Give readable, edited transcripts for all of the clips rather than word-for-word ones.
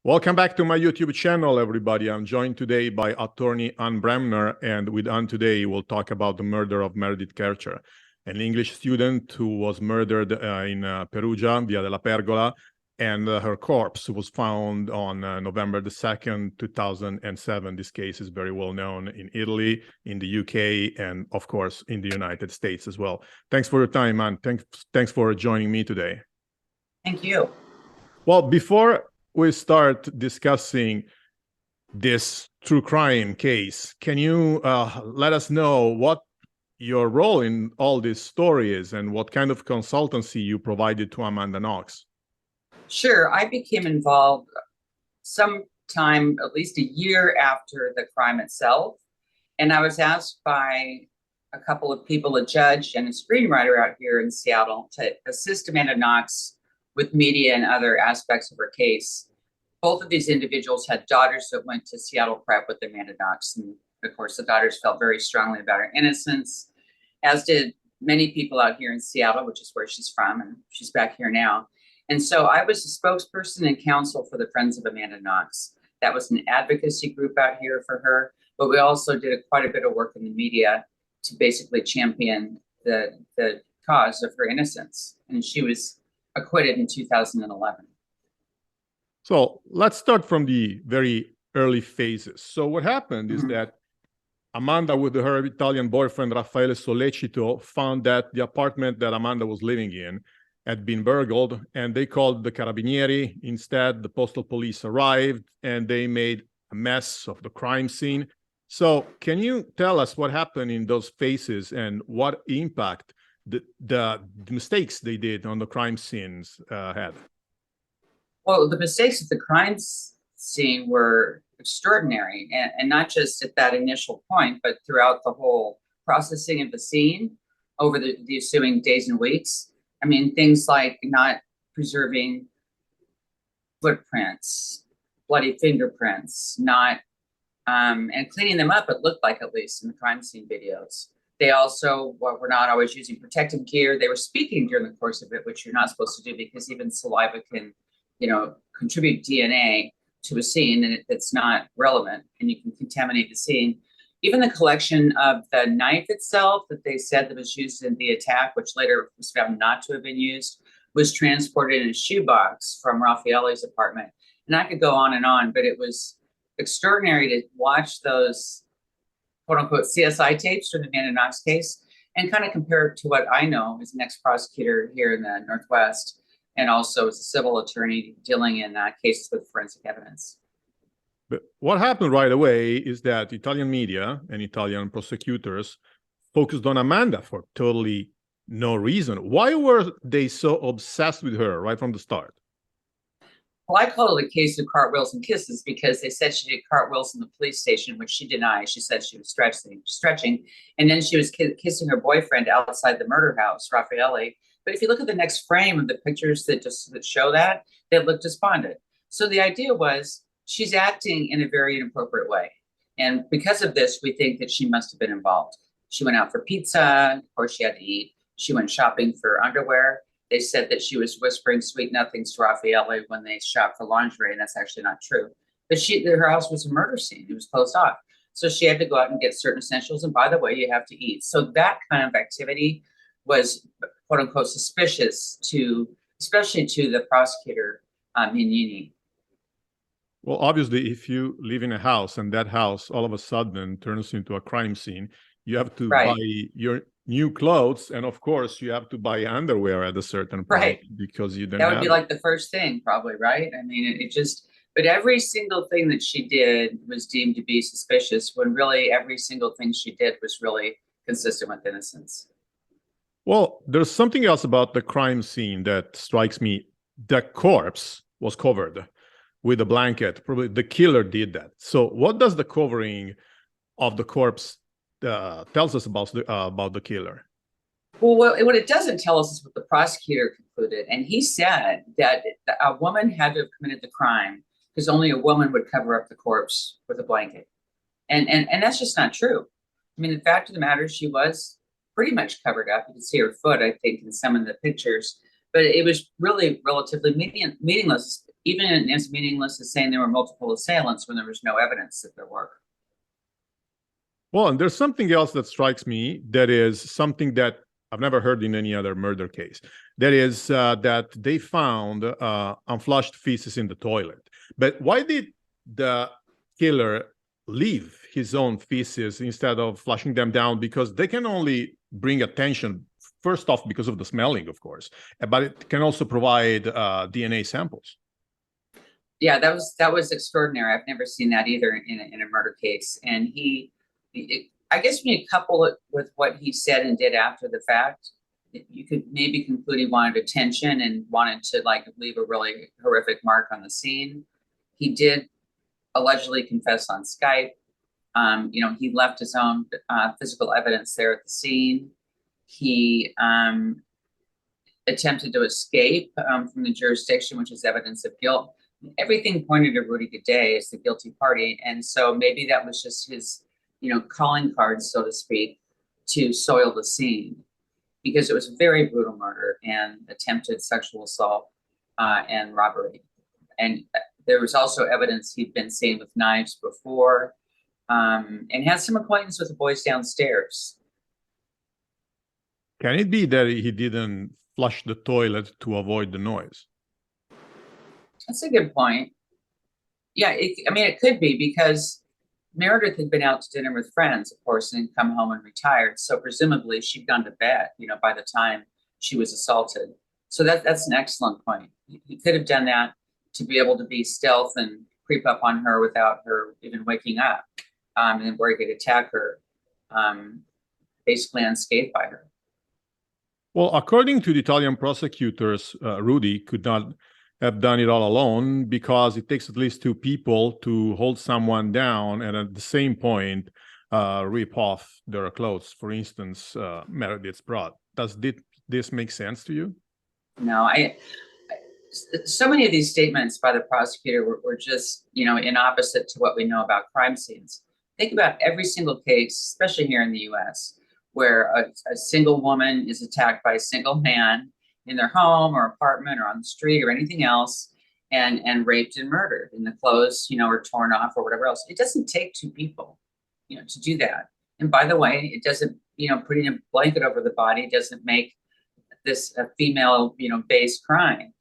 Welcome back to my YouTube channel, everybody. I'm joined today by attorney Anne Bremner, and with Anne today, we'll talk about the murder of Meredith Kercher, an English student who was murdered in Perugia, Via della Pergola, and her corpse was found on November the 2nd, 2007. This case is very well known in Italy, in the UK, and of course, in the United States as well. Thanks for your time, Anne. Thanks for joining me today. Thank you. Well, before we start discussing this true crime case, can you let us know what your role in all this story is and what kind of consultancy you provided to Amanda Knox? Sure. I became involved sometime, at least a year after the crime itself. And I was asked by a couple of people, a judge and a screenwriter out here in Seattle, to assist Amanda Knox with media and other aspects of her case. Both of these individuals had daughters that went to Seattle Prep with Amanda Knox. And of course, the daughters felt very strongly about her innocence, as did many people out here in Seattle, which is where she's from, and she's back here now. And so I was a spokesperson and counsel for the Friends of Amanda Knox. That was an advocacy group out here for her, but we also did quite a bit of work in the media to basically champion the cause of her innocence. And she was acquitted in 2011. So let's start from the very early phases. So what happened is that Amanda, with her Italian boyfriend, Raffaele Sollecito, found that the apartment that Amanda was living in had been burgled, and they called the Carabinieri. Instead, the postal police arrived, and they made a mess of the crime scene. So can you tell us what happened in those phases and what impact the mistakes they did on the crime scenes had? Well, the mistakes at the crime scene were extraordinary, and not just at that initial point, but throughout the whole processing of the scene over the ensuing days and weeks. I mean, things like not preserving footprints, bloody fingerprints, not and cleaning them up, it looked like, at least in the crime scene videos. They also were not always using protective gear. They were speaking during the course of it, which you're not supposed to do because even saliva can, contribute DNA to a scene, and it's not relevant, and you can contaminate the scene. Even the collection of the knife itself that they said that was used in the attack, which later was found not to have been used, was transported in a shoebox from Raffaele's apartment. And I could go on, but it was extraordinary to watch those quote unquote CSI tapes from the Amanda Knox case and kind of compare it to what I know as an ex-prosecutor here in the Northwest, and also as a civil attorney dealing in cases with forensic evidence. But what happened right away is that Italian media and Italian prosecutors focused on Amanda for totally no reason. Why were they so obsessed with her right from the start? Well, I call it a case of cartwheels and kisses because they said she did cartwheels in the police station, which she denied. She said she was stretching, and then she was kissing her boyfriend outside the murder house, Raffaele. But if you look at the next frame of the pictures that show that, they look despondent. So the idea was she's acting in a very inappropriate way. And because of this, we think that she must have been involved. She went out for pizza, of course she had to eat. She went shopping for underwear. They said that she was whispering sweet nothings to Raffaele when they shopped for lingerie, and that's actually not true. But her house was a murder scene. It was closed off. So she had to go out and get certain essentials. And by the way, you have to eat. So that kind of activity was quote unquote suspicious especially to the prosecutor, Mignini. Well, obviously, if you live in a house and that house all of a sudden turns into a crime scene, you have to buy your new clothes, and of course, you have to buy underwear at a certain point because you don't. That would be like the first thing, probably, right? I mean, but every single thing that she did was deemed to be suspicious, when really every single thing she did was really consistent with innocence. Well, there's something else about the crime scene that strikes me. The corpse was covered with a blanket. Probably the killer did that. So what does the covering of the corpse tells us about the killer? Well, what it doesn't tell us is what the prosecutor concluded. And he said that a woman had to have committed the crime because only a woman would cover up the corpse with a blanket. And that's just not true. I mean, the fact of the matter is she was pretty much covered up. You can see her foot, I think, in some of the pictures, but it was really relatively meaningless, even as meaningless as saying there were multiple assailants when there was no evidence that there were. Well, and there's something else that strikes me that is something that I've never heard in any other murder case. That is that they found unflushed feces in the toilet. But why did the killer leave his own feces instead of flushing them down? Because they can only bring attention, first off, because of the smelling, of course, but it can also provide DNA samples. Yeah, that was extraordinary. I've never seen that either in a murder case. And I guess when you couple it with what he said and did after the fact, you could maybe conclude he wanted attention and wanted to like leave a really horrific mark on the scene. He did allegedly confess on Skype. You know, he left his own physical evidence there at the scene. He attempted to escape from the jurisdiction, which is evidence of guilt. Everything pointed to Rudy Gaudet as the guilty party. And so maybe that was just his, you know, calling card, so to speak, to soil the scene, because it was a very brutal murder and attempted sexual assault and robbery. And there was also evidence he'd been seen with knives before and had some acquaintance with the boys downstairs. Can it be that he didn't flush the toilet to avoid the noise? That's a good point. Yeah, I mean, it could be because Meredith had been out to dinner with friends, of course, and come home and retired. So presumably she'd gone to bed, you know, by the time she was assaulted. So that's an excellent point. He could have done that to be able to be stealth and creep up on her without her even waking up, and where he could attack her, basically unscathed by her. Well, according to the Italian prosecutors, Rudy could not have done it all alone because it takes at least two people to hold someone down and at the same point rip off their clothes. For instance, Meredith's bra. Does this make sense to you? No, so many of these statements by the prosecutor were just, you know, in opposite to what we know about crime scenes. Think about every single case, especially here in the US, where a single woman is attacked by a single man in their home or apartment or on the street or anything else, and raped and murdered, and the clothes, you know, are torn off or whatever else. It doesn't take two people, you know, to do that. And by the way, it doesn't, you know, putting a blanket over the body doesn't make this a female, you know, based crime.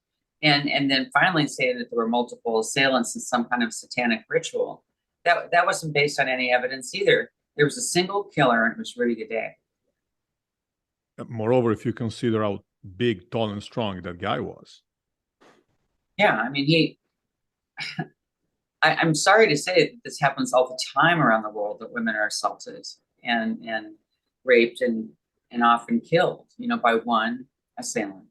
And then finally say that there were multiple assailants in some kind of satanic ritual. That wasn't based on any evidence either. There was a single killer, and it was Rudy Gaudet. Moreover, if you consider how big, tall, and strong that guy was. Yeah, I mean, I'm sorry to say that this happens all the time around the world, that women are assaulted and raped and often killed, you know, by one assailant.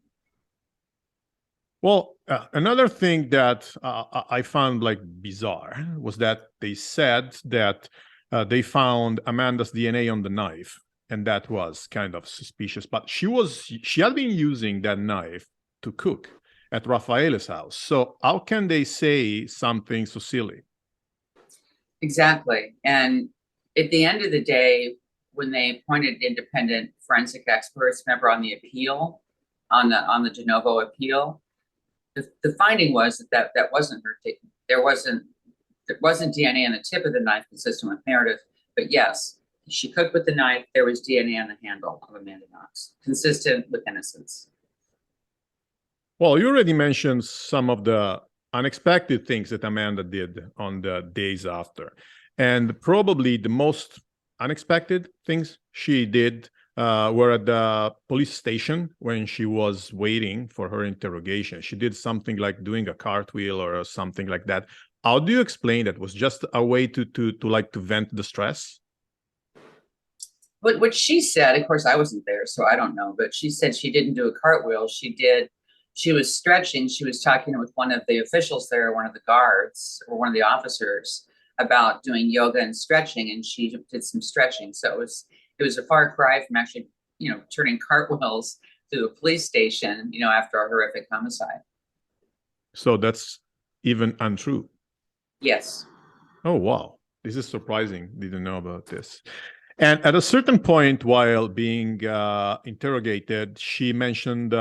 Well, another thing that I found like bizarre was that they said that they found Amanda's DNA on the knife, and that was kind of suspicious. But she had been using that knife to cook at Raffaele's house. So how can they say something so silly? Exactly. And at the end of the day, when they appointed independent forensic experts, remember on the appeal, on the de novo appeal, the finding was that wasn't her. There wasn't DNA on the tip of the knife consistent with Meredith, but yes, she cooked with the knife. There was DNA on the handle of Amanda Knox, consistent with innocence. Well, you already mentioned some of the unexpected things that Amanda did on the days after, and probably the most unexpected things she did were at the police station when she was waiting for her interrogation. She did something like doing a cartwheel or something like that. How do you explain that? Was just a way to vent the stress? But what she said, of course, I wasn't there, so I don't know. But she said she didn't do a cartwheel. She was stretching. She was talking with one of the officials there, one of the guards or one of the officers, about doing yoga and stretching, and she did some stretching. So it was a far cry from actually, you know, turning cartwheels through a police station, you know, after a horrific homicide. So that's even untrue. Yes. Oh, wow. This is surprising. Didn't know about this. And at a certain point while being interrogated, she mentioned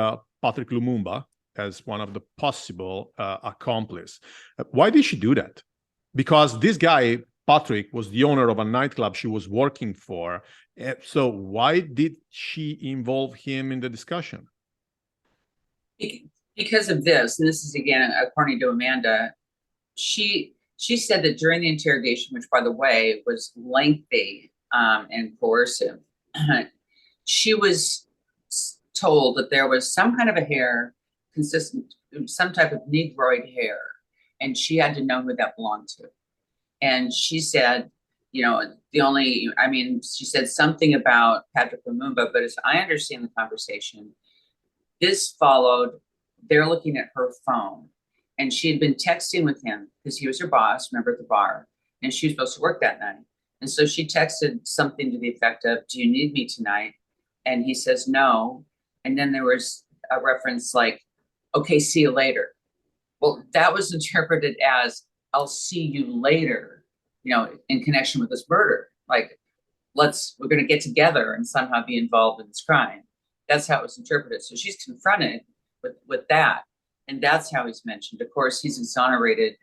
Patrick Lumumba, as one of the possible accomplices. Why did she do that? Because this guy, Patrick, was the owner of a nightclub she was working for. So why did she involve him in the discussion? Because of this, and this is again according to Amanda, she said that during the interrogation, which by the way was lengthy and coercive, she was told that there was some kind of a hair consistent, some type of negroid hair, and she had to know who that belonged to. And she said, you know, she said something about Patrick Lumumba, but as I understand the conversation, this followed, they're looking at her phone, and she had been texting with him because he was her boss, remember, at the bar, and she was supposed to work that night. And so she texted something to the effect of, "Do you need me tonight?" And he says, "No." And then there was a reference like, "Okay, see you later." Well, that was interpreted as, "I'll see you later," you know, in connection with this murder. Like, we're going to get together and somehow be involved in this crime. That's how it was interpreted. So she's confronted with that. And that's how he's mentioned. Of course, he's exonerated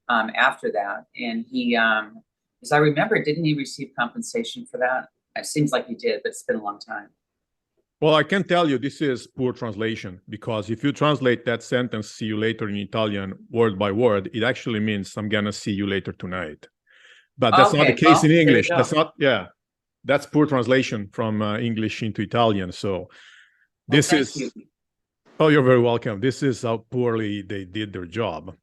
after that. And he, as I remember, didn't he receive compensation for that? It seems like he did, but it's been a long time. Well, I can tell you this is poor translation, because if you translate that sentence, "see you later," in Italian, word by word, it actually means "I'm going to see you later tonight." But that's not the case in English. That's not, that's poor translation from English into Italian. So this is, oh, you're very welcome. This is how poorly they did their job.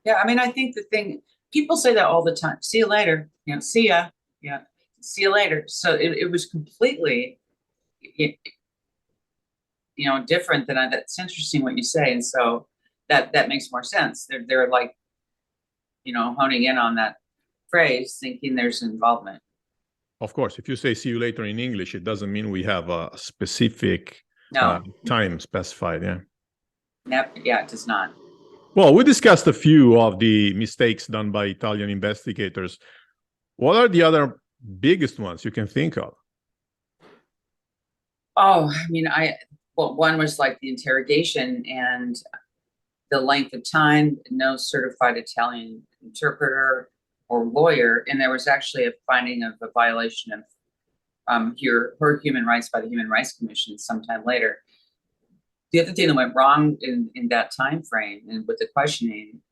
Yeah, I mean, I think the thing, people say that all the time, "See you later," you know, "see ya," yeah, "see you later." So it was completely, you know, different than that's interesting what you say. And so that makes more sense. They're like, you know, honing in on that phrase, thinking there's involvement. Of course, if you say "see you later" in English, it doesn't mean we have a specific time specified. Yeah, it does not. Well, we discussed a few of the mistakes done by Italian investigators. What are the other biggest ones you can think of? Oh, I mean, one was like the interrogation and the length of time, no certified Italian interpreter or lawyer. And there was actually a finding of a violation of her human rights by the Human Rights Commission sometime later. The other thing that went wrong in that time frame and with the questioning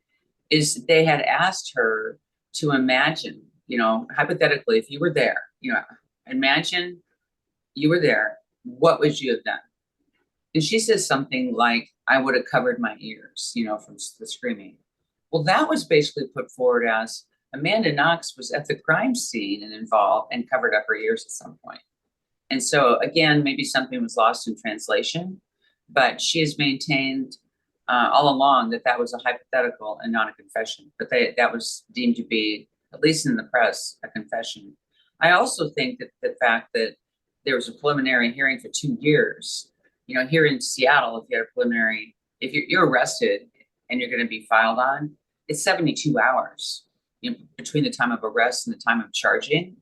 is they had asked her to imagine, you know, hypothetically, if you were there, you know, imagine you were there, what would you have done? And she says something like, "I would have covered my ears, you know, from the screaming." Well, that was basically put forward as Amanda Knox was at the crime scene and involved and covered up her ears at some point. And so again, maybe something was lost in translation, but she has maintained all along that was a hypothetical and not a confession. But that was deemed to be, at least in the press, a confession. I also think that the fact that there was a preliminary hearing for 2 years, you know, here in Seattle, if you had a preliminary, if you're arrested and you're going to be filed on, it's 72 hours, you know, between the time of arrest and the time of charging.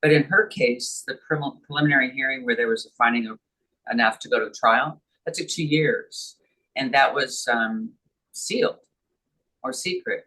But in her case, the preliminary hearing where there was a finding of enough to go to trial, that took 2 years. And that was sealed or secret.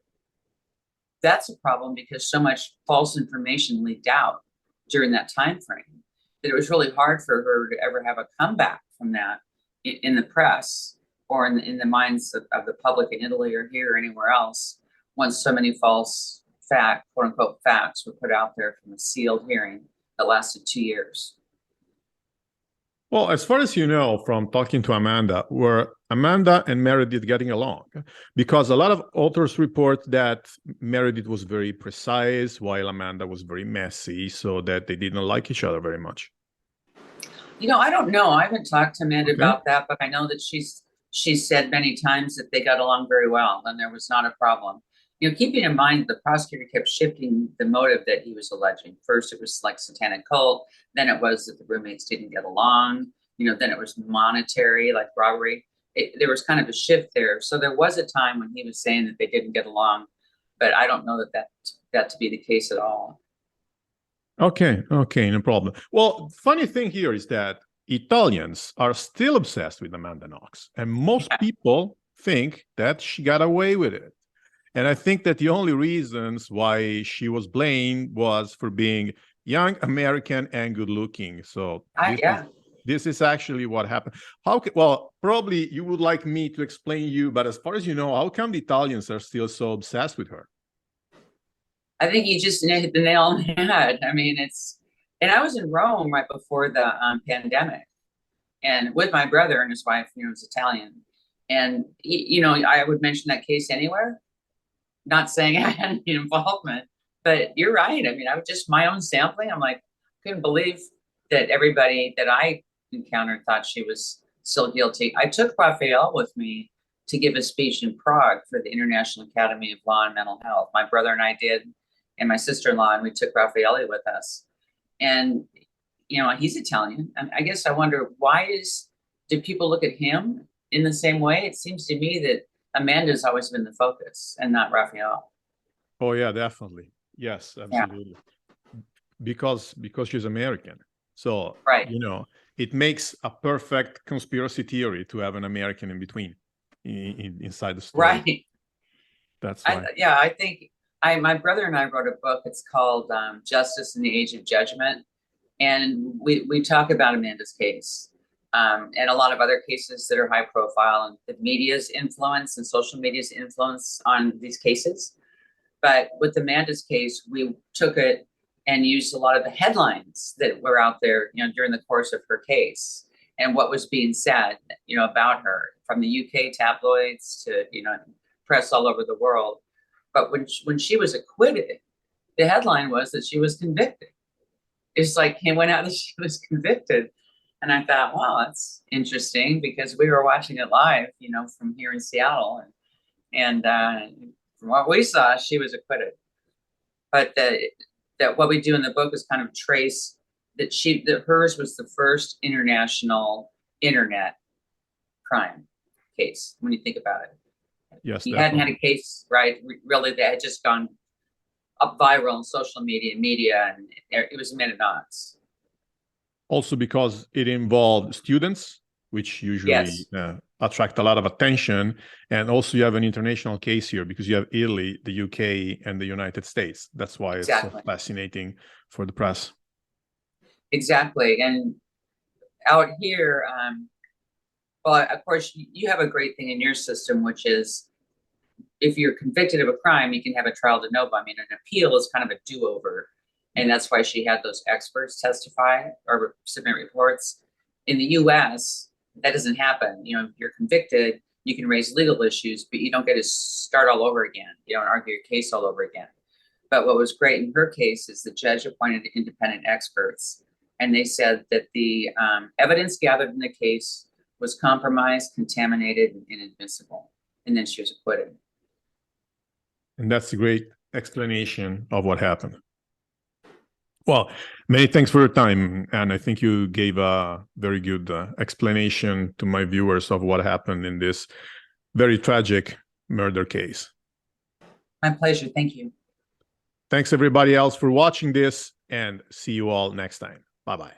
That's a problem because so much false information leaked out during that time frame that it was really hard for her to ever have a comeback from that in the press or in the minds of the public in Italy or here or anywhere else, once so many false quote unquote facts were put out there from a sealed hearing that lasted 2 years. Well, as far as you know from talking to Amanda, were Amanda and Meredith getting along? Because a lot of authors report that Meredith was very precise while Amanda was very messy, so that they didn't like each other very much. You know, I don't know. I haven't talked to Amanda about that, but I know that she's said many times that they got along very well and there was not a problem. You know, keeping in mind the prosecutor kept shifting the motive that he was alleging. First, it was like satanic cult. Then it was that the roommates didn't get along. You know, then it was monetary, like robbery. There was kind of a shift there. So there was a time when he was saying that they didn't get along, but I don't know that to be the case at all. Okay, no problem. Well, funny thing here is that Italians are still obsessed with Amanda Knox, and most people think that she got away with it. And I think that the only reasons why she was blamed was for being young, American, and good looking. So this is actually what happened. Well, probably you would like me to explain you, but as far as you know, how come the Italians are still so obsessed with her? I think you just hit the nail on the head. I mean, and I was in Rome right before the pandemic, and with my brother and his wife, was Italian. And, I would mention that case anywhere, not saying I had any involvement, but you're right. I mean, I was just my own sampling. I'm like, couldn't believe that everybody that I encountered thought she was still guilty. I took Raffaele with me to give a speech in Prague for the International Academy of Law and Mental Health. My brother and I did, and my sister-in-law, and we took Raffaele with us. And, he's Italian. And I guess I wonder, did people look at him in the same way? It seems to me that Amanda's always been the focus and not Raffaele. Oh yeah, definitely. Yes, absolutely. Yeah. Because she's American. So, right. It makes a perfect conspiracy theory to have an American in between, inside the story. Right. That's why. I think my brother and I wrote a book. It's called Justice in the Age of Judgment. And we talk about Amanda's case and a lot of other cases that are high profile, and the media's influence and social media's influence on these cases. But with Amanda's case, we took it and used a lot of the headlines that were out there, during the course of her case and what was being said, about her, from the UK tabloids to, press all over the world. But when she was acquitted, the headline was that she was convicted. It's like it went out that she was convicted. And I thought, wow, that's interesting, because we were watching it live, from here in Seattle. And from what we saw, she was acquitted. But that what we do in the book is kind of trace that hers was the first international internet crime case, when you think about it. Yes, he hadn't had a case, right, really, that had just gone up viral on social media, and it was Amanda Knox. Also because it involved students, which usually attract a lot of attention. And also you have an international case here because you have Italy, the UK, and the United States. That's why it's so fascinating for the press. Exactly. And out here, well, of course, you have a great thing in your system, which is if you're convicted of a crime, you can have a trial de novo. I mean, an appeal is kind of a do-over. And that's why she had those experts testify or submit reports. In the US, that doesn't happen. If you're convicted, you can raise legal issues, but you don't get to start all over again. You don't argue your case all over again. But what was great in her case is the judge appointed independent experts, and they said that the evidence gathered in the case was compromised, contaminated, and inadmissible. And then she was acquitted. And that's a great explanation of what happened. Well, many thanks for your time, and I think you gave a very good explanation to my viewers of what happened in this very tragic murder case. My pleasure. Thank you. Thanks everybody else for watching this, and see you all next time. Bye-bye.